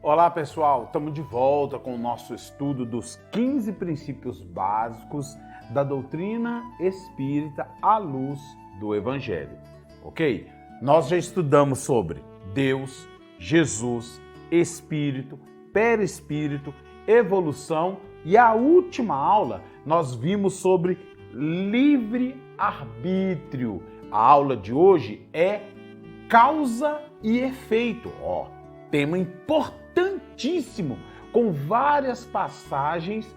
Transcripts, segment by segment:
Olá pessoal, estamos de volta com o nosso estudo dos 15 princípios básicos da doutrina espírita à luz do Evangelho, ok? Nós já estudamos sobre Deus, Jesus, Espírito, Perispírito, evolução e a última aula nós vimos sobre livre-arbítrio. A aula de hoje é causa e efeito, tema importantíssimo, com várias passagens,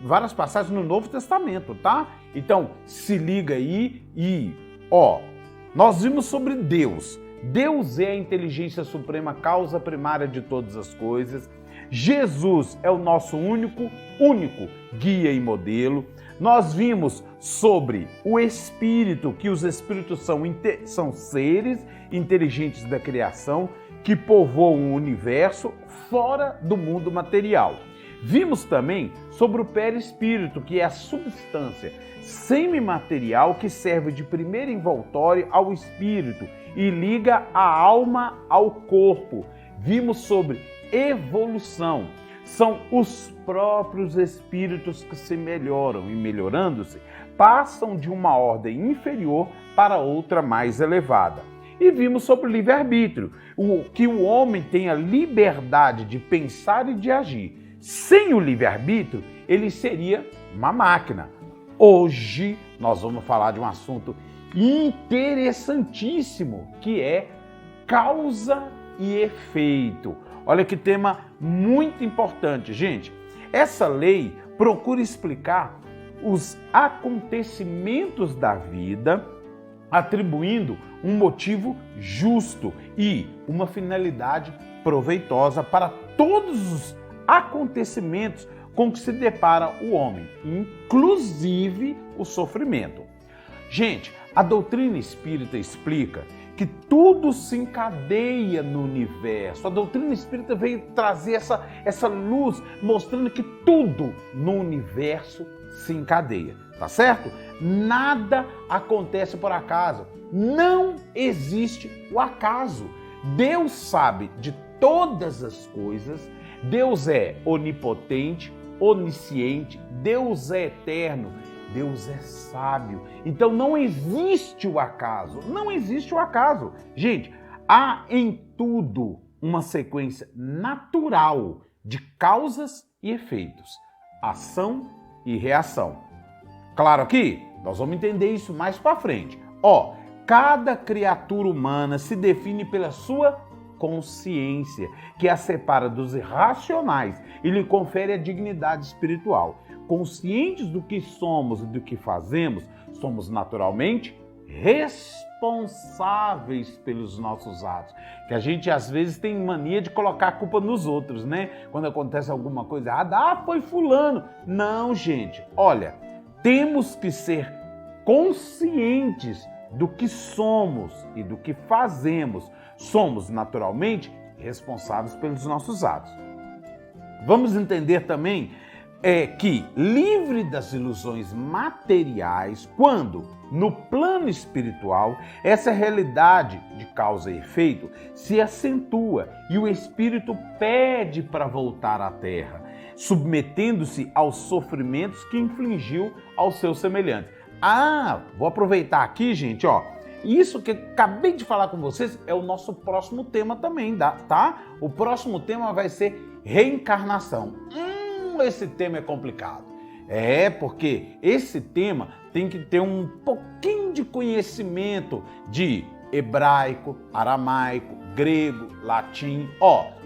várias passagens no Novo Testamento, tá? Então, se liga aí e, nós vimos sobre Deus. Deus é a inteligência suprema, causa primária de todas as coisas. Jesus é o nosso único guia e modelo. Nós vimos sobre o Espírito, que os Espíritos são seres inteligentes da criação que povoam o universo fora do mundo material. Vimos também sobre o Perispírito, que é a substância semimaterial que serve de primeiro envoltório ao espírito e liga a alma ao corpo. Vimos sobre evolução. São os próprios espíritos que se melhoram e, melhorando-se, passam de uma ordem inferior para outra mais elevada. E vimos sobre o livre-arbítrio, que o homem tem a liberdade de pensar e de agir. Sem o livre-arbítrio, ele seria uma máquina. Hoje nós vamos falar de um assunto interessantíssimo, que é causa e efeito. Olha que tema muito importante, gente. Essa lei procura explicar os acontecimentos da vida, atribuindo um motivo justo e uma finalidade proveitosa para todos os acontecimentos com que se depara o homem, inclusive o sofrimento. Gente, a doutrina espírita explica que tudo se encadeia no universo. A doutrina espírita veio trazer essa luz, mostrando que tudo no universo se encadeia, tá certo? Nada acontece por acaso. Não existe o acaso. Deus sabe de todas as coisas. Deus é onipotente, onisciente. Deus é eterno. Deus é sábio. Então não existe o acaso. Não existe o acaso. Gente, há em tudo uma sequência natural de causas e efeitos. Ação e reação. Claro que nós vamos entender isso mais para frente. Cada criatura humana se define pela sua consciência, que a separa dos irracionais e lhe confere a dignidade espiritual. Conscientes do que somos e do que fazemos, somos naturalmente responsáveis pelos nossos atos. Que a gente às vezes tem mania de colocar a culpa nos outros, né? Quando acontece alguma coisa errada, foi fulano. Não, gente, olha, temos que ser conscientes do que somos e do que fazemos. Somos naturalmente responsáveis pelos nossos atos. Vamos entender também que, livre das ilusões materiais, quando, no plano espiritual, essa realidade de causa e efeito se acentua e o espírito pede para voltar à Terra, submetendo-se aos sofrimentos que infligiu aos seus semelhantes. Vou aproveitar aqui, gente, isso que eu acabei de falar com vocês é o nosso próximo tema também, tá? O próximo tema vai ser reencarnação. Esse tema é complicado. Porque esse tema tem que ter um pouquinho de conhecimento de hebraico, aramaico, grego, latim.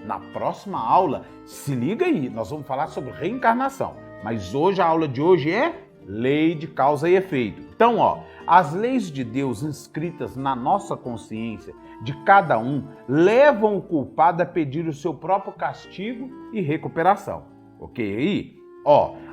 Na próxima aula, se liga aí, nós vamos falar sobre reencarnação. Mas hoje, a aula de hoje é lei de causa e efeito. Então, as leis de Deus inscritas na nossa consciência de cada um levam o culpado a pedir o seu próprio castigo e recuperação. Ok aí?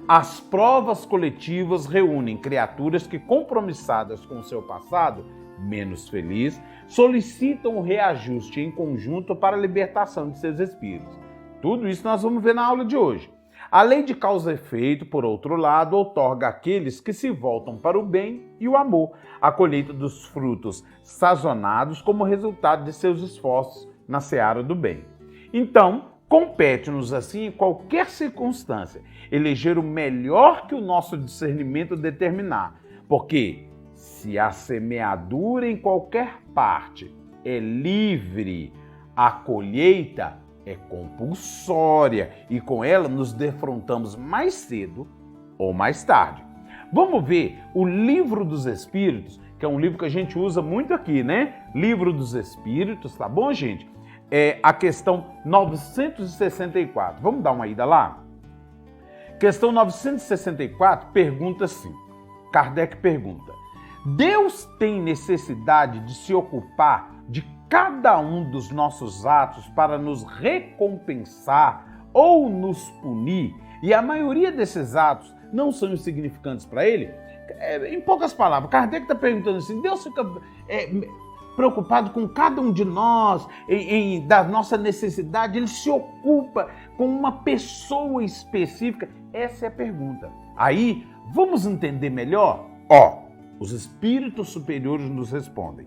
As provas coletivas reúnem criaturas que, compromissadas com o seu passado menos feliz, solicitam o reajuste em conjunto para a libertação de seus espíritos. Tudo isso nós vamos ver na aula de hoje. A lei de causa e efeito, por outro lado, outorga àqueles que se voltam para o bem e o amor a colheita dos frutos sazonados como resultado de seus esforços na seara do bem. Então, compete-nos assim, em qualquer circunstância, eleger o melhor que o nosso discernimento determinar. Porque se a semeadura em qualquer parte é livre, a colheita é compulsória e com ela nos defrontamos mais cedo ou mais tarde. Vamos ver o Livro dos Espíritos, que é um livro que a gente usa muito aqui, né? Livro dos Espíritos, tá bom, gente? É a questão 964. Vamos dar uma ida lá? Questão 964 pergunta assim. Kardec pergunta: Deus tem necessidade de se ocupar de cada um dos nossos atos para nos recompensar ou nos punir? E a maioria desses atos não são insignificantes para ele? Em poucas palavras, Kardec está perguntando assim, Deus fica preocupado com cada um de nós, da nossa necessidade, ele se ocupa com uma pessoa específica? Essa é a pergunta. Aí, vamos entender melhor? Os espíritos superiores nos respondem.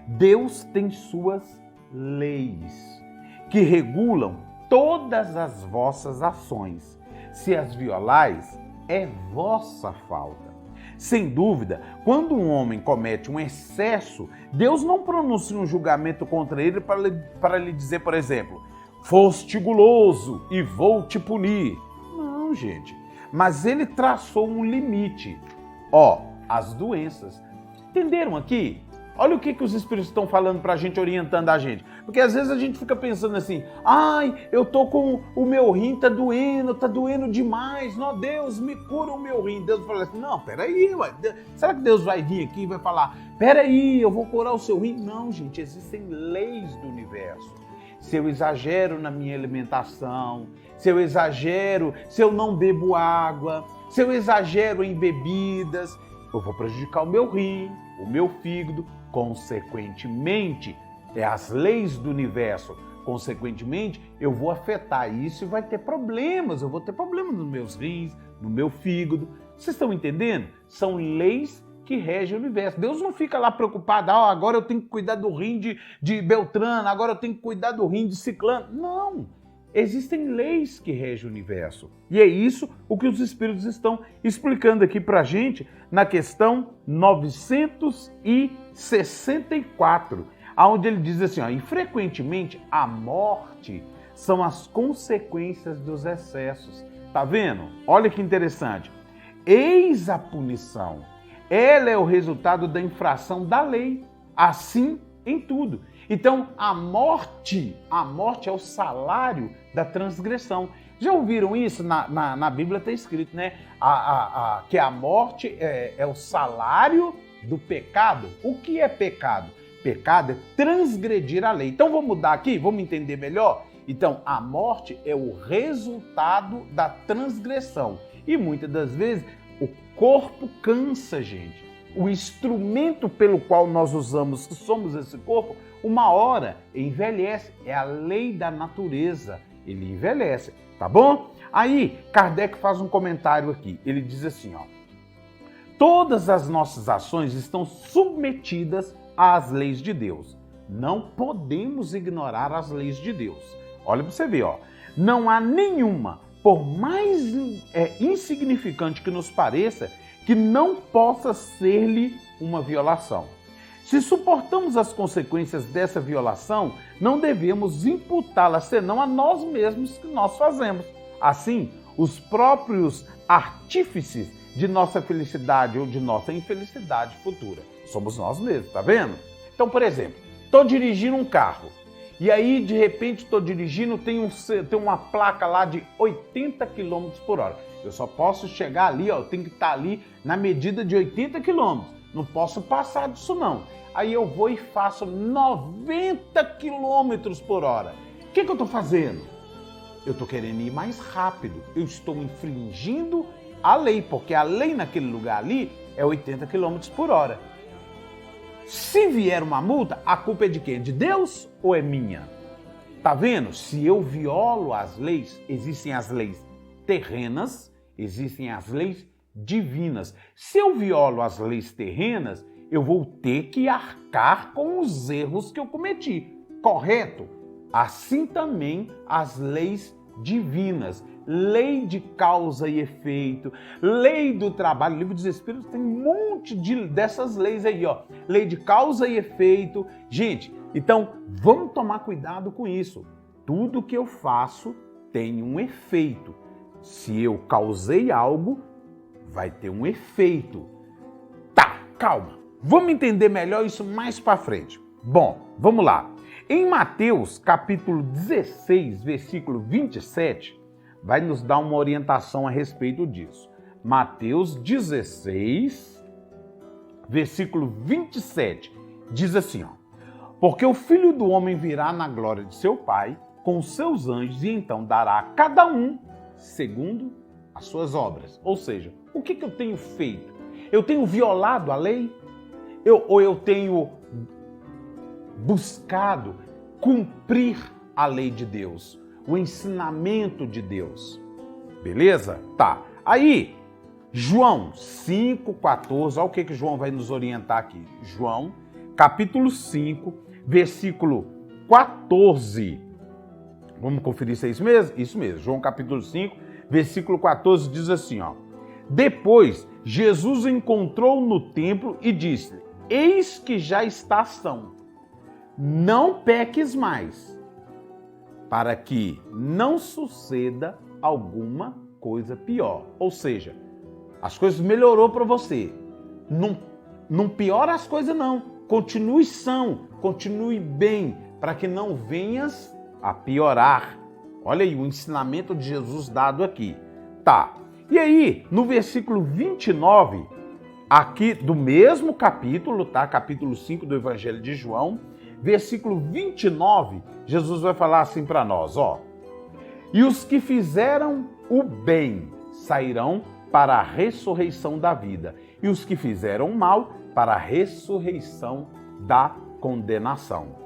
Deus tem suas leis que regulam todas as vossas ações. Se as violais, é vossa falta. Sem dúvida, quando um homem comete um excesso, Deus não pronuncia um julgamento contra ele para lhe dizer, por exemplo, foste guloso e vou te punir. Não, gente. Mas ele traçou um limite. As doenças. Entenderam aqui? Olha o que os espíritos estão falando para a gente, orientando a gente. Porque às vezes a gente fica pensando assim, eu tô com o meu rim, tá doendo demais. Não, Deus, me cura o meu rim. Deus fala assim, não, peraí, será que Deus vai vir aqui e vai falar, peraí, eu vou curar o seu rim? Não, gente, existem leis do universo. Se eu exagero na minha alimentação, se eu não bebo água, se eu exagero em bebidas, eu vou prejudicar o meu rim, o meu fígado, consequentemente, as leis do universo, consequentemente, eu vou afetar isso e vai ter problemas, eu vou ter problemas nos meus rins, no meu fígado. Vocês estão entendendo? São leis que regem o universo. Deus não fica lá preocupado, agora eu tenho que cuidar do rim de Beltrano, agora eu tenho que cuidar do rim de Ciclano. Não! Existem leis que regem o universo. E é isso o que os espíritos estão explicando aqui para a gente na questão 964, onde ele diz assim, e frequentemente a morte são as consequências dos excessos. Tá vendo? Olha que interessante. Eis a punição. Ela é o resultado da infração da lei. Assim em tudo. Então, a morte é o salário da transgressão. Já ouviram isso? Na Bíblia está escrito, né? Que a morte é o salário do pecado. O que é pecado? Pecado é transgredir a lei. Então, vamos mudar aqui? Vamos entender melhor? Então, a morte é o resultado da transgressão. E muitas das vezes, o corpo cansa, gente. O instrumento pelo qual nós usamos, somos esse corpo, uma hora envelhece. É a lei da natureza. Ele envelhece, tá bom? Aí, Kardec faz um comentário aqui. Ele diz assim, todas as nossas ações estão submetidas às leis de Deus. Não podemos ignorar as leis de Deus. Olha para você ver, não há nenhuma, por mais insignificante que nos pareça, que não possa ser-lhe uma violação. Se suportamos as consequências dessa violação, não devemos imputá-la senão a nós mesmos que nós fazemos. Assim, os próprios artífices de nossa felicidade ou de nossa infelicidade futura somos nós mesmos, tá vendo? Então, por exemplo, estou dirigindo um carro e aí, de repente, estou dirigindo, tem uma placa lá de 80 km por hora. Eu só posso chegar ali, eu tenho que estar ali na medida de 80 km. Não posso passar disso, não. Aí eu vou e faço 90 km por hora. O que eu estou fazendo? Eu estou querendo ir mais rápido. Eu estou infringindo a lei, porque a lei naquele lugar ali é 80 km por hora. Se vier uma multa, a culpa é de quem? De Deus ou é minha? Tá vendo? Se eu violo as leis, existem as leis terrenas, existem as leis divinas. Se eu violo as leis terrenas, eu vou ter que arcar com os erros que eu cometi. Correto? assim também as leis divinas. Lei de causa e efeito, lei do trabalho. O livro dos Espíritos tem um monte dessas leis aí, ó. Lei de causa e efeito. Gente, então vamos tomar cuidado com isso. Tudo que eu faço tem um efeito. Se eu causei algo, vai ter um efeito. Tá, calma. Vamos entender melhor isso mais para frente. Bom, vamos lá. Em Mateus, capítulo 16, versículo 27, vai nos dar uma orientação a respeito disso. Mateus 16, versículo 27, diz assim, ó: porque o Filho do Homem virá na glória de seu Pai, com os seus anjos, e então dará a cada um segundo as suas obras. Ou seja, o que eu tenho feito? Eu tenho violado a lei? Ou eu tenho buscado cumprir a lei de Deus, o ensinamento de Deus? Beleza? Tá. Aí, João 5,14, olha o que João vai nos orientar aqui. João, capítulo 5, versículo 14. Vamos conferir se é isso mesmo? Isso mesmo. João, capítulo 5, versículo 14, diz assim, ó: depois, Jesus o encontrou no templo e disse: eis que já está ação. Não peques mais, para que não suceda alguma coisa pior. Ou seja, as coisas melhorou para você. Não piora as coisas não. Continue são, continue bem, para que não venhas a piorar. Olha aí o ensinamento de Jesus dado aqui. Tá. E aí, no versículo 29, aqui do mesmo capítulo, tá? Capítulo 5 do Evangelho de João, versículo 29, Jesus vai falar assim para nós, ó: e os que fizeram o bem sairão para a ressurreição da vida, e os que fizeram o mal para a ressurreição da condenação.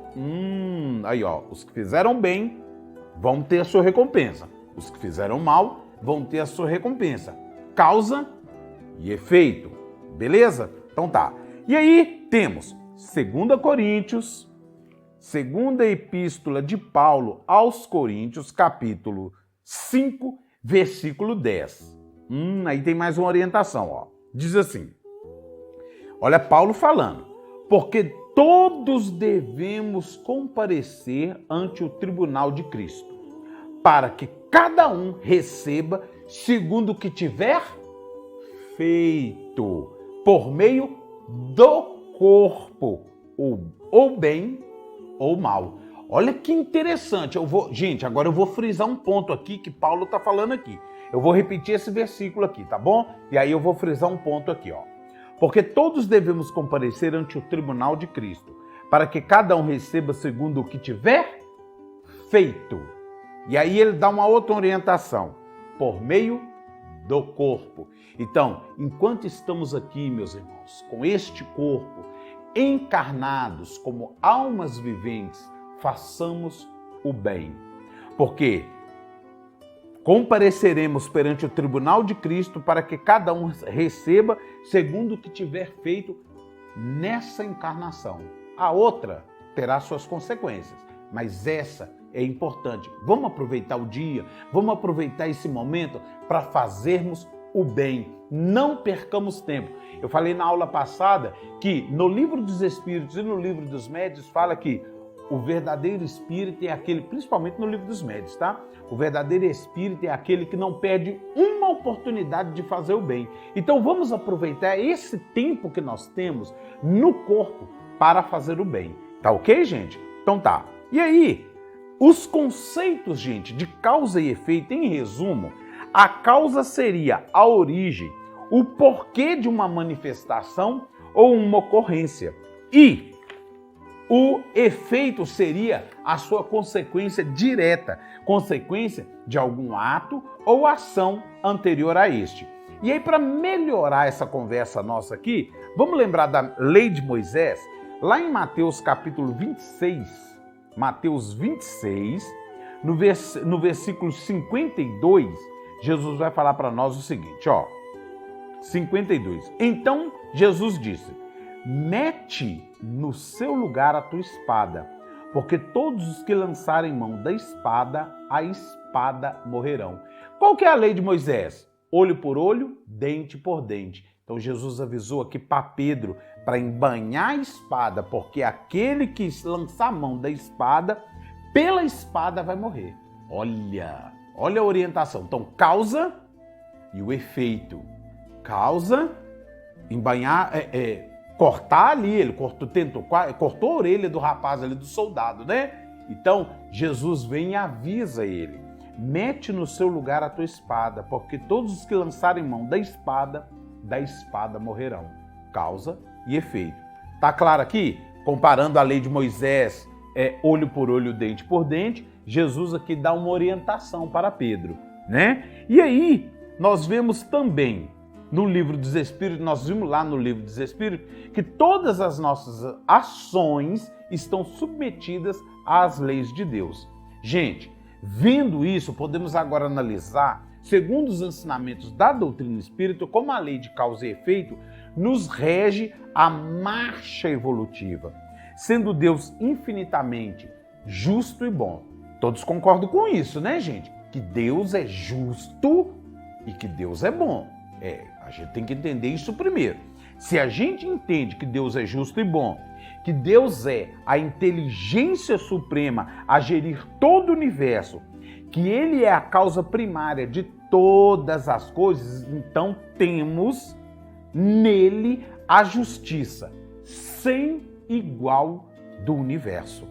Aí ó, os que fizeram bem vão ter a sua recompensa, os que fizeram mal vão ter a sua recompensa. Causa e efeito, beleza? Então tá. E aí temos 2 Coríntios, segunda epístola de Paulo aos Coríntios, capítulo 5, versículo 10. Aí tem mais uma orientação, ó. Diz assim, olha Paulo falando: porque todos devemos comparecer ante o tribunal de Cristo, para que cada um receba segundo o que tiver feito, por meio do corpo, ou bem ou mal. Olha que interessante. Gente, agora eu vou frisar um ponto aqui que Paulo está falando aqui. Eu vou repetir esse versículo aqui, tá bom? E aí eu vou frisar um ponto aqui, ó. Porque todos devemos comparecer ante o tribunal de Cristo, para que cada um receba segundo o que tiver feito. E aí ele dá uma outra orientação, por meio do corpo. Então, enquanto estamos aqui, meus irmãos, com este corpo, encarnados como almas viventes, façamos o bem. Porque compareceremos perante o tribunal de Cristo para que cada um receba segundo o que tiver feito nessa encarnação. A outra terá suas consequências, mas essa é importante. Vamos aproveitar o dia, vamos aproveitar esse momento para fazermos o bem. Não percamos tempo. Eu falei na aula passada que no livro dos Espíritos e no livro dos Médiuns fala que o verdadeiro espírito é aquele, principalmente no livro dos Médiuns, tá? O verdadeiro espírito é aquele que não perde uma oportunidade de fazer o bem. Então vamos aproveitar esse tempo que nós temos no corpo para fazer o bem. Tá ok, gente? Então tá. E aí, os conceitos, gente, de causa e efeito, em resumo, a causa seria a origem, o porquê de uma manifestação ou uma ocorrência. E o efeito seria a sua consequência direta, consequência de algum ato ou ação anterior a este. E aí, para melhorar essa conversa nossa aqui, vamos lembrar da lei de Moisés? Lá em Mateus capítulo 26, Mateus 26, no versículo 52, Jesus vai falar para nós o seguinte, ó, 52. Então Jesus disse: mete no seu lugar a tua espada, porque todos os que lançarem mão da espada, a espada morrerão. Qual que é a lei de Moisés? Olho por olho, dente por dente. Então Jesus avisou aqui para Pedro para embanhar a espada, porque aquele que lançar a mão da espada, pela espada vai morrer. Olha a orientação. Então, causa e o efeito. Causa, embanhar, cortar ali, ele cortou a orelha do rapaz ali, do soldado, né? Então, Jesus vem e avisa ele, mete no seu lugar a tua espada, porque todos os que lançarem mão da espada morrerão. Causa e efeito. Tá claro aqui? Comparando a lei de Moisés, olho por olho, dente por dente, Jesus aqui dá uma orientação para Pedro, né? E aí, nós vemos também no livro dos Espíritos, nós vimos lá no livro dos Espíritos, que todas as nossas ações estão submetidas às leis de Deus. Gente, vendo isso, podemos agora analisar, segundo os ensinamentos da doutrina espírita, como a lei de causa e efeito nos rege a marcha evolutiva, sendo Deus infinitamente justo e bom. Todos concordam com isso, né, gente? Que Deus é justo e que Deus é bom. A gente tem que entender isso primeiro. Se a gente entende que Deus é justo e bom, que Deus é a inteligência suprema a gerir todo o universo, que Ele é a causa primária de todas as coisas, então temos nele a justiça sem igual do universo.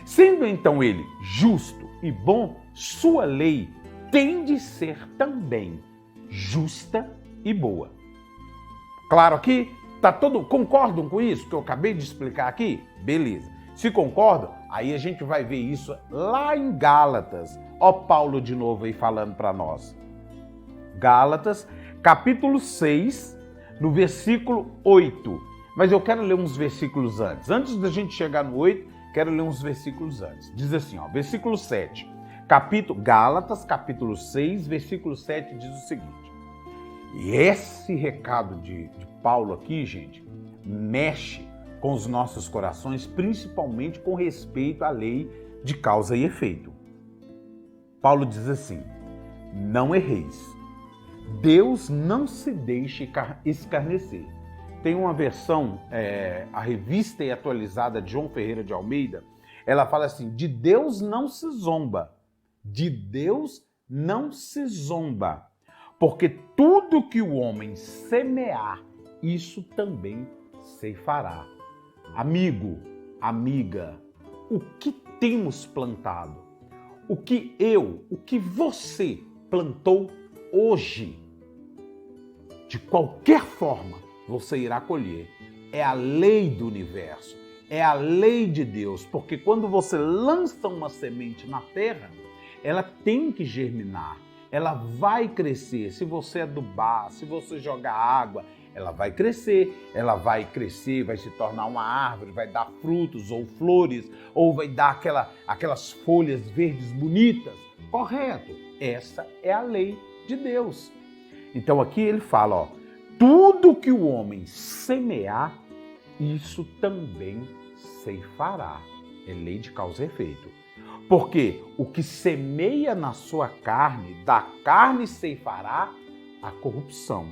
Sendo então Ele justo e bom, sua lei tem de ser também justa e boa. Claro aqui? Concordam com isso que eu acabei de explicar aqui? Beleza. Se concordam, aí a gente vai ver isso lá em Gálatas. Ó Paulo de novo aí falando para nós. Gálatas, capítulo 6, no versículo 8. Mas eu quero ler uns versículos antes. Antes da gente chegar no 8, quero ler uns versículos antes. Diz assim, ó, versículo 7. Gálatas, capítulo 6, versículo 7, diz o seguinte. E esse recado de Paulo aqui, gente, mexe com os nossos corações, principalmente com respeito à lei de causa e efeito. Paulo diz assim, não erreis. Deus não se deixe escarnecer. Tem uma versão, a revista e atualizada de João Ferreira de Almeida, ela fala assim, de Deus não se zomba. De Deus não se zomba. Porque tudo que o homem semear, isso também ceifará. Amigo, amiga, o que temos plantado? O que você plantou hoje, de qualquer forma, você irá colher. É a lei do universo, é a lei de Deus, porque quando você lança uma semente na terra, ela tem que germinar, ela vai crescer. Se você adubar, se você jogar água, ela vai crescer, vai se tornar uma árvore, vai dar frutos ou flores, ou vai dar aquelas folhas verdes bonitas. Correto, essa é a lei de Deus. Então aqui ele fala, ó, tudo que o homem semear, isso também ceifará. É lei de causa e efeito. Porque o que semeia na sua carne, da carne ceifará a corrupção.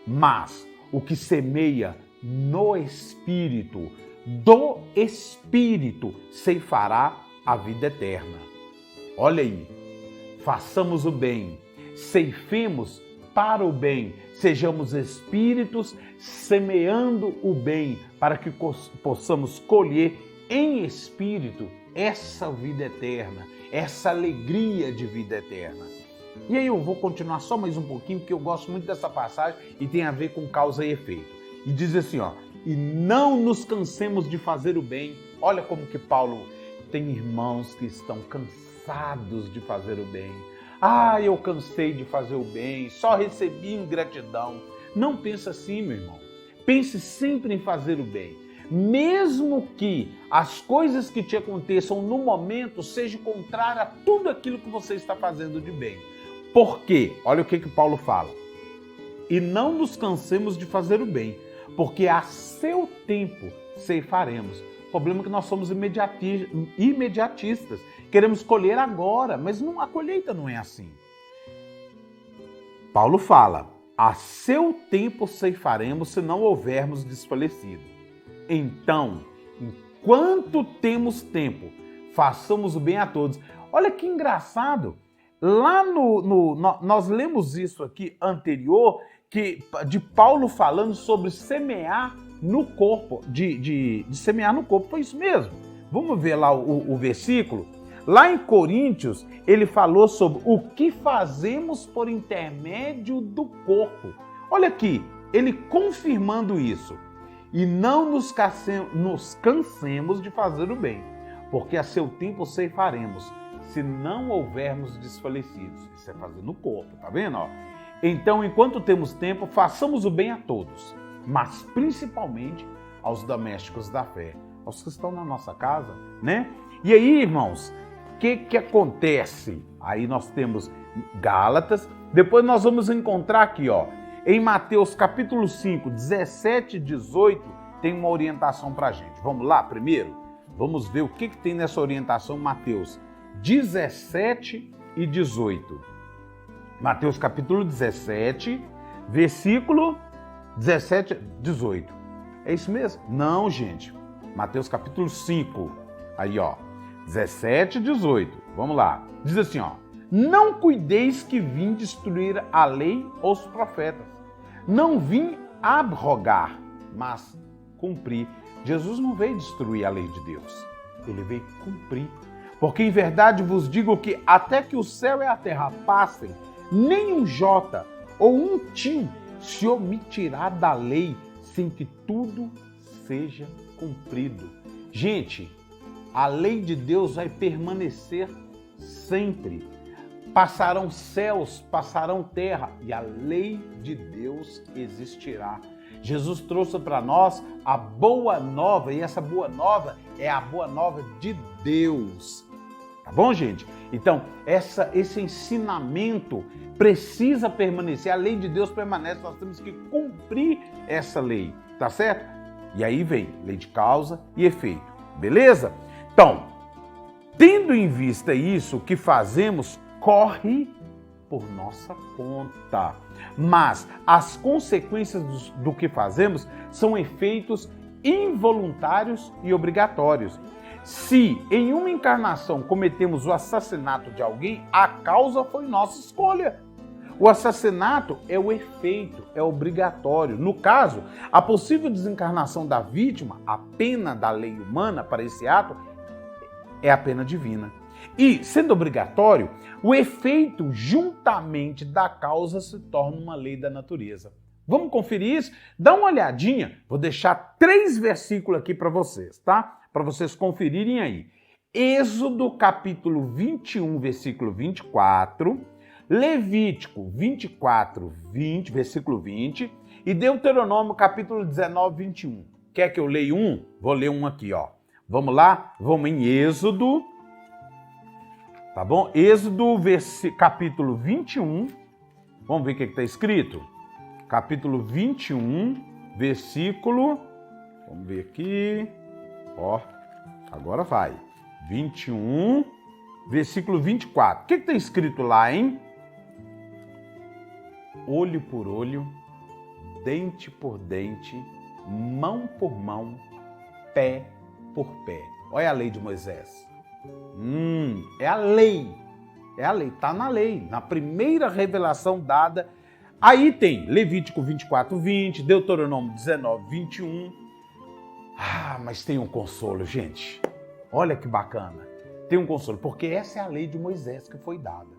Mas o que semeia no Espírito, do Espírito, ceifará a vida eterna. Olha aí, façamos o bem, ceifemos para o bem, sejamos espíritos semeando o bem, para que possamos colher em espírito essa vida eterna, essa alegria de vida eterna. E aí eu vou continuar só mais um pouquinho, porque eu gosto muito dessa passagem e tem a ver com causa e efeito. E diz assim, ó, e não nos cansemos de fazer o bem. Olha como que Paulo tem irmãos que estão cansados de fazer o bem. Ah, eu cansei de fazer o bem, só recebi ingratidão. Não pensa assim, meu irmão. Pense sempre em fazer o bem. Mesmo que as coisas que te aconteçam no momento sejam contrárias a tudo aquilo que você está fazendo de bem. Por quê? Olha o que Paulo fala. E não nos cansemos de fazer o bem, porque a seu tempo ceifaremos, O problema é que nós somos imediatistas. Queremos colher agora, mas a colheita não é assim. Paulo fala, a seu tempo ceifaremos se não houvermos desfalecido. Então, enquanto temos tempo, façamos o bem a todos. Olha que engraçado. Lá nós lemos isso aqui anterior, de Paulo falando sobre semear no corpo, de semear no corpo. Foi isso mesmo. Vamos ver lá o versículo. Lá em Coríntios, ele falou sobre o que fazemos por intermédio do corpo. Olha aqui, ele confirmando isso. E não nos cansemos de fazer o bem, porque a seu tempo ceifaremos, se não houvermos desfalecidos. Isso é fazer no corpo, tá vendo? Então, enquanto temos tempo, façamos o bem a todos, mas principalmente aos domésticos da fé, aos que estão na nossa casa, né? E aí, irmãos, o que acontece? Aí nós temos Gálatas, depois nós vamos encontrar aqui, em Mateus capítulo 5, 17 e 18, tem uma orientação pra gente. Vamos lá primeiro? Vamos ver o que tem nessa orientação, Mateus 17 e 18. Mateus capítulo 17, versículo 17 e 18. É isso mesmo? Não, gente. Mateus capítulo 5. Aí, 17 e 18. Vamos lá. Diz assim, não cuideis que vim destruir a lei ou os profetas. Não vim abrogar, mas cumprir. Jesus não veio destruir a lei de Deus. Ele veio cumprir. Porque em verdade vos digo que até que o céu e a terra passem, nem um jota ou um tio se omitirá da lei sem que tudo seja cumprido. Gente, a lei de Deus vai permanecer sempre. Passarão céus, passarão terra e a lei de Deus existirá. Jesus trouxe para nós a boa nova e essa boa nova é a boa nova de Deus. Tá bom, gente? Então, esse ensinamento precisa permanecer. A lei de Deus permanece, nós temos que cumprir essa lei, tá certo? E aí vem lei de causa e efeito, beleza? Então, tendo em vista isso, o que fazemos corre por nossa conta. Mas as consequências do que fazemos são efeitos involuntários e obrigatórios. Se em uma encarnação cometemos o assassinato de alguém, a causa foi nossa escolha. O assassinato é o efeito, é obrigatório. No caso, a possível desencarnação da vítima, a pena da lei humana para esse ato, é a pena divina. E, sendo obrigatório, o efeito juntamente da causa se torna uma lei da natureza. Vamos conferir isso? Dá uma olhadinha. Vou deixar 3 versículos aqui para vocês, tá? Para vocês conferirem aí. Êxodo capítulo 21, versículo 24, Levítico 24, 20, versículo 20 e Deuteronômio capítulo 19, 21. Quer que eu leia um? Vou ler um aqui, Vamos lá? Vamos em Êxodo, tá bom? Êxodo capítulo 21, vamos ver o que está escrito? Capítulo 21, versículo, vamos ver aqui, agora vai, 21, versículo 24. O que está escrito lá, hein? Olho por olho, dente por dente, mão por mão, pé por pé. Olha a lei de Moisés. É a lei. É a lei, está na lei, na primeira revelação dada. Aí tem Levítico 24, 20, Deuteronômio 19, 21. Mas tem um consolo, gente. Olha que bacana. Tem um consolo, porque essa é a lei de Moisés que foi dada.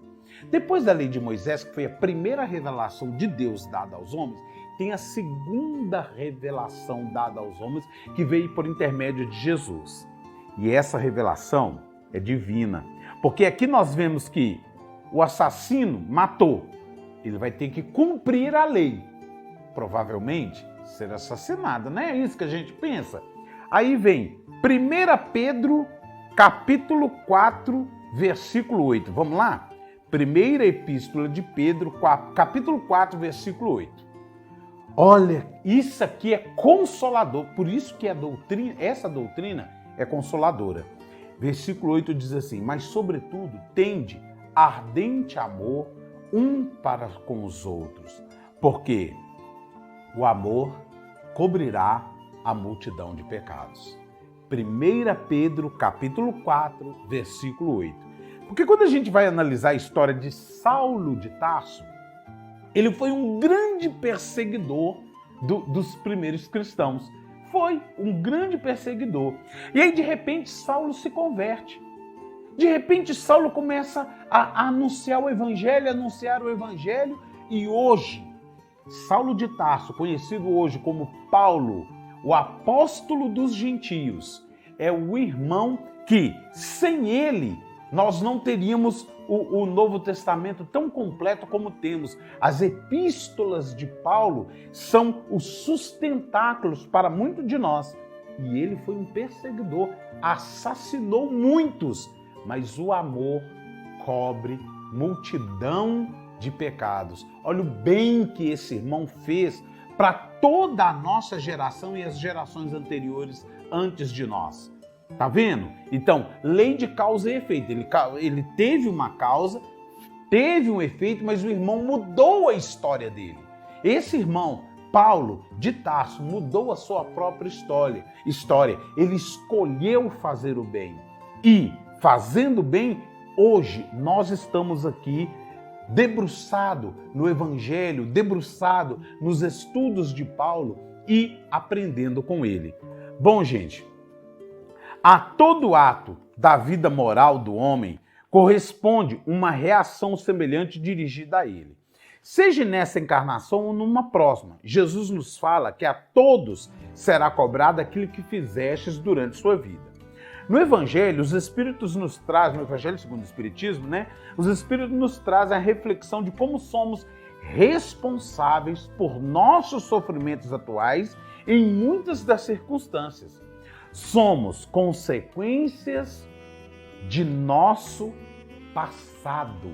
Depois da lei de Moisés, que foi a primeira revelação de Deus dada aos homens, tem a segunda revelação dada aos homens, que veio por intermédio de Jesus. E essa revelação é divina. Porque aqui nós vemos que o assassino matou. Ele vai ter que cumprir a lei. Provavelmente ser assassinado, não é isso que a gente pensa? Aí vem 1 Pedro, capítulo 4, versículo 8. Vamos lá? Primeira epístola de Pedro, capítulo 4, versículo 8. Olha, isso aqui é consolador. Por isso que essa doutrina é consoladora. Versículo 8 diz assim: mas sobretudo tende ardente amor um para com os outros, porque o amor cobrirá a multidão de pecados. 1 Pedro capítulo 4, versículo 8. Porque quando a gente vai analisar a história de Saulo de Tarso, ele foi um grande perseguidor dos primeiros cristãos. Foi um grande perseguidor. E aí, de repente, Saulo se converte. De repente, Saulo começa a anunciar o evangelho, e hoje, Saulo de Tarso, conhecido hoje como Paulo, o apóstolo dos gentios, é o irmão que, sem ele, nós não teríamos o Novo Testamento tão completo como temos. As epístolas de Paulo são os sustentáculos para muitos de nós. E ele foi um perseguidor, assassinou muitos, mas o amor cobre multidão de pecados. Olha o bem que esse irmão fez para toda a nossa geração e as gerações anteriores antes de nós. Tá vendo? Então, lei de causa e efeito. Ele teve uma causa, teve um efeito, mas o irmão mudou a história dele. Esse irmão, Paulo de Tarso, mudou a sua própria história. Ele escolheu fazer o bem. E, fazendo bem, hoje nós estamos aqui debruçado no Evangelho, debruçado nos estudos de Paulo e aprendendo com ele. Bom, gente, a todo ato da vida moral do homem corresponde uma reação semelhante dirigida a ele. Seja nessa encarnação ou numa próxima, Jesus nos fala que a todos será cobrado aquilo que fizestes durante sua vida. No Evangelho, os Espíritos nos trazem, no Evangelho segundo o Espiritismo, os Espíritos nos trazem a reflexão de como somos responsáveis por nossos sofrimentos atuais em muitas das circunstâncias. Somos consequências de nosso passado.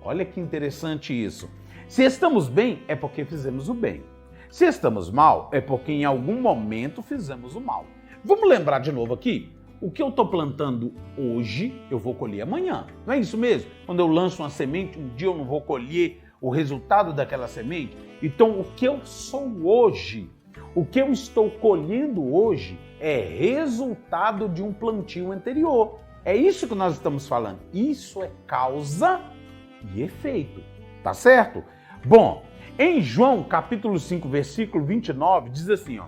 Olha que interessante isso. Se estamos bem, é porque fizemos o bem. Se estamos mal, é porque em algum momento fizemos o mal. Vamos lembrar de novo aqui? O que eu estou plantando hoje, eu vou colher amanhã. Não é isso mesmo? Quando eu lanço uma semente, um dia eu não vou colher o resultado daquela semente. Então, o que eu sou hoje, o que eu estou colhendo hoje, é resultado de um plantio anterior. É isso que nós estamos falando. Isso é causa e efeito. Tá certo? Bom, em João capítulo 5, versículo 29, diz assim,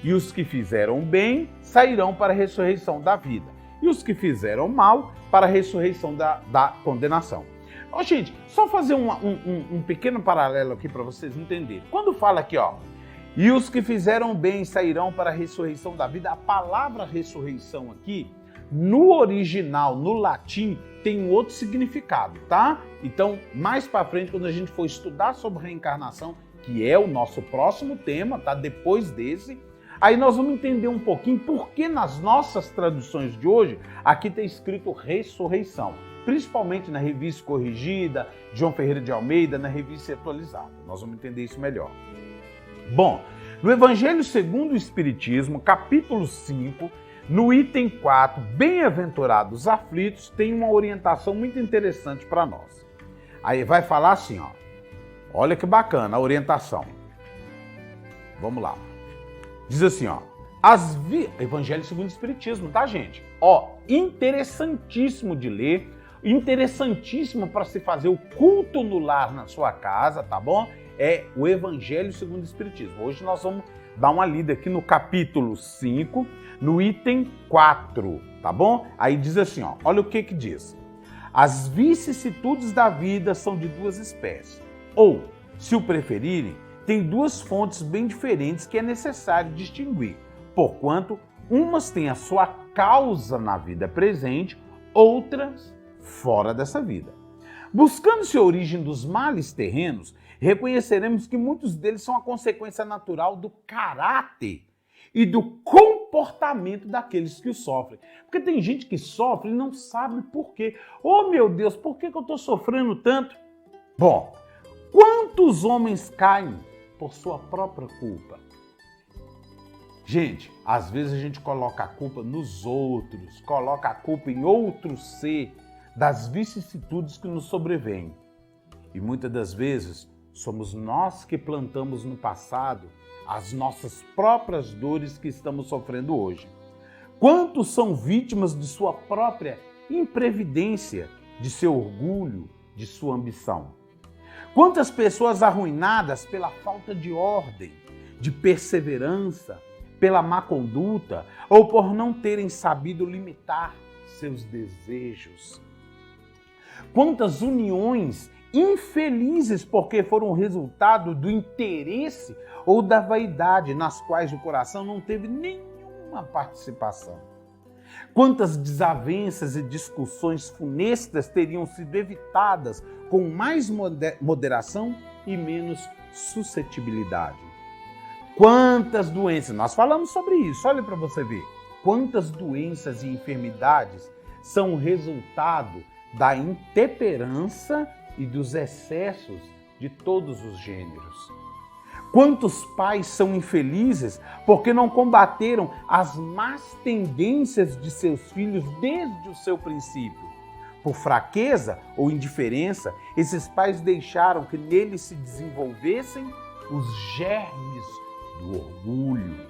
e os que fizeram bem sairão para a ressurreição da vida, e os que fizeram mal para a ressurreição da condenação. Gente, só fazer um pequeno paralelo aqui para vocês entenderem. Quando fala aqui, e os que fizeram bem sairão para a ressurreição da vida, a palavra ressurreição aqui, no original, no latim, tem um outro significado, tá? Então, mais para frente, quando a gente for estudar sobre reencarnação, que é o nosso próximo tema, tá? Depois desse, aí nós vamos entender um pouquinho por que nas nossas traduções de hoje, aqui está escrito ressurreição. Principalmente na Revista Corrigida, João Ferreira de Almeida, na Revista Atualizada. Nós vamos entender isso melhor. Bom, no Evangelho segundo o Espiritismo, capítulo 5, no item 4, bem-aventurados aflitos, tem uma orientação muito interessante para nós. Aí vai falar assim, olha que bacana a orientação. Vamos lá. Diz assim, Evangelho segundo o Espiritismo, tá, gente? Interessantíssimo de ler, interessantíssimo para se fazer o culto no lar na sua casa, tá bom? É o Evangelho segundo o Espiritismo. Hoje nós vamos dar uma lida aqui no capítulo 5, no item 4, tá bom? Aí diz assim, olha o que diz. As vicissitudes da vida são de duas espécies. Ou, se o preferirem, tem duas fontes bem diferentes que é necessário distinguir, porquanto umas têm a sua causa na vida presente, outras fora dessa vida. Buscando-se a origem dos males terrenos, reconheceremos que muitos deles são a consequência natural do caráter e do comportamento daqueles que o sofrem. Porque tem gente que sofre e não sabe por quê. Oh, meu Deus, por que eu estou sofrendo tanto? Bom, quantos homens caem por sua própria culpa? Gente, às vezes a gente coloca a culpa nos outros, coloca a culpa em outro ser das vicissitudes que nos sobrevêm. E muitas das vezes somos nós que plantamos no passado as nossas próprias dores que estamos sofrendo hoje. Quantos são vítimas de sua própria imprevidência, de seu orgulho, de sua ambição? Quantas pessoas arruinadas pela falta de ordem, de perseverança, pela má conduta ou por não terem sabido limitar seus desejos? Quantas uniões infelizes porque foram resultado do interesse ou da vaidade nas quais o coração não teve nenhuma participação? Quantas desavenças e discussões funestas teriam sido evitadas com mais moderação e menos suscetibilidade? Quantas doenças, nós falamos sobre isso, olha para você ver. Quantas doenças e enfermidades são resultado da intemperança e dos excessos de todos os gêneros? Quantos pais são infelizes porque não combateram as más tendências de seus filhos desde o seu princípio? Por fraqueza ou indiferença, esses pais deixaram que neles se desenvolvessem os germes do orgulho,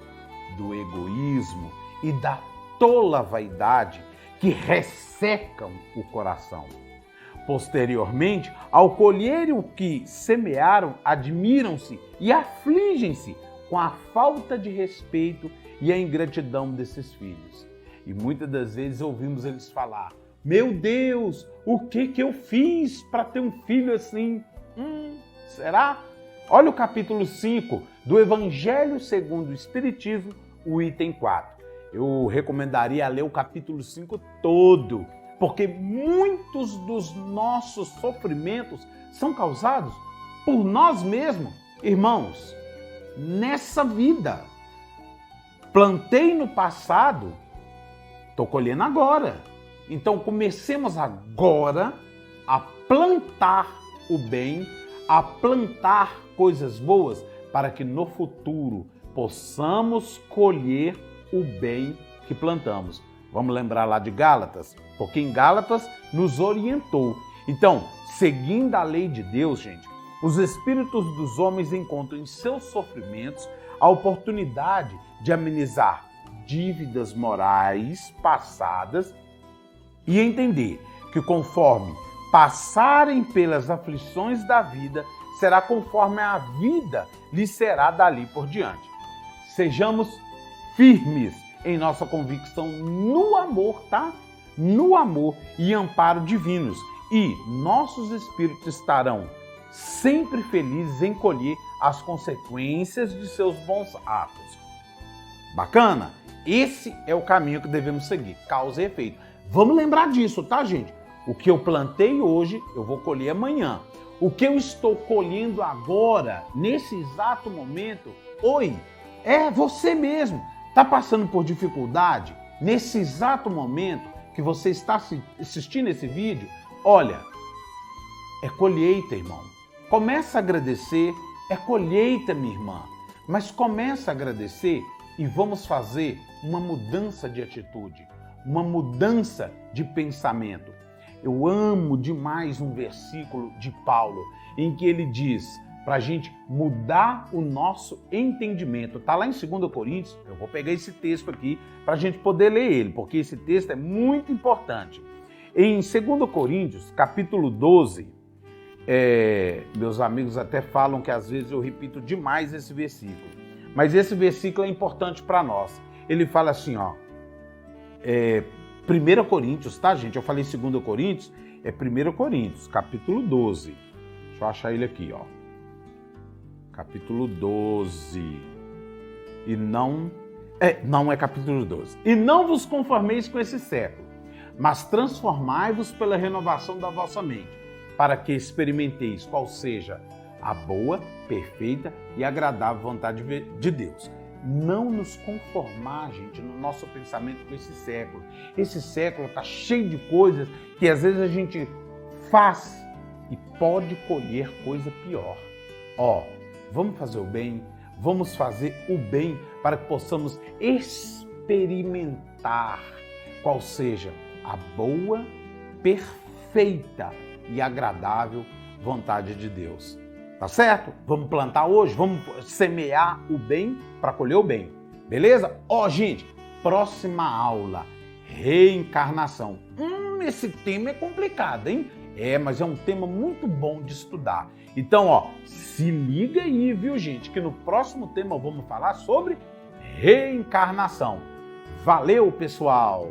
do egoísmo e da tola vaidade que ressecam o coração. Posteriormente, ao colherem o que semearam, admiram-se e afligem-se com a falta de respeito e a ingratidão desses filhos. E muitas das vezes ouvimos eles falar: meu Deus, o que eu fiz para ter um filho assim? Será? Olha o capítulo 5 do Evangelho segundo o Espiritismo, o item 4. Eu recomendaria ler o capítulo 5 todo, porque muitos dos nossos sofrimentos são causados por nós mesmos. Irmãos, nessa vida, plantei no passado, estou colhendo agora. Então comecemos agora a plantar o bem, a plantar coisas boas, para que no futuro possamos colher o bem que plantamos. Vamos lembrar lá de Gálatas, porque em Gálatas nos orientou. Então, seguindo a lei de Deus, gente, os espíritos dos homens encontram em seus sofrimentos a oportunidade de amenizar dívidas morais passadas e entender que conforme passarem pelas aflições da vida, será conforme a vida lhes será dali por diante. Sejamos firmes em nossa convicção no amor, tá? No amor e amparo divinos. E nossos espíritos estarão sempre felizes em colher as consequências de seus bons atos. Bacana? Esse é o caminho que devemos seguir, causa e efeito. Vamos lembrar disso, tá, gente? O que eu plantei hoje, eu vou colher amanhã. O que eu estou colhendo agora, nesse exato momento, é você mesmo. Está passando por dificuldade? Nesse exato momento que você está assistindo esse vídeo, olha, é colheita, irmão. Começa a agradecer, é colheita, minha irmã. Mas começa a agradecer e vamos fazer uma mudança de atitude, uma mudança de pensamento. Eu amo demais um versículo de Paulo, em que ele diz para a gente mudar o nosso entendimento. Está lá em 2 Coríntios, eu vou pegar esse texto aqui para a gente poder ler ele, porque esse texto é muito importante. Em 2 Coríntios, capítulo 12, meus amigos até falam que às vezes eu repito demais esse versículo, mas esse versículo é importante para nós. Ele fala assim, 1 Coríntios, tá, gente? Eu falei 2 Coríntios, é 1 Coríntios, capítulo 12. Deixa eu achar ele aqui, Capítulo 12. Não é capítulo 12. E não vos conformeis com esse século, mas transformai-vos pela renovação da vossa mente, para que experimenteis qual seja a boa, perfeita e agradável vontade de Deus. Não nos conformar, gente, no nosso pensamento com esse século. Esse século está cheio de coisas que às vezes a gente faz e pode colher coisa pior. Vamos fazer o bem, vamos fazer o bem para que possamos experimentar qual seja a boa, perfeita e agradável vontade de Deus. Tá certo? Vamos plantar hoje, vamos semear o bem para colher o bem. Beleza? Gente, próxima aula, reencarnação. Esse tema é complicado, hein? Mas é um tema muito bom de estudar. Então, se liga aí, viu, gente, que no próximo tema vamos falar sobre reencarnação. Valeu, pessoal!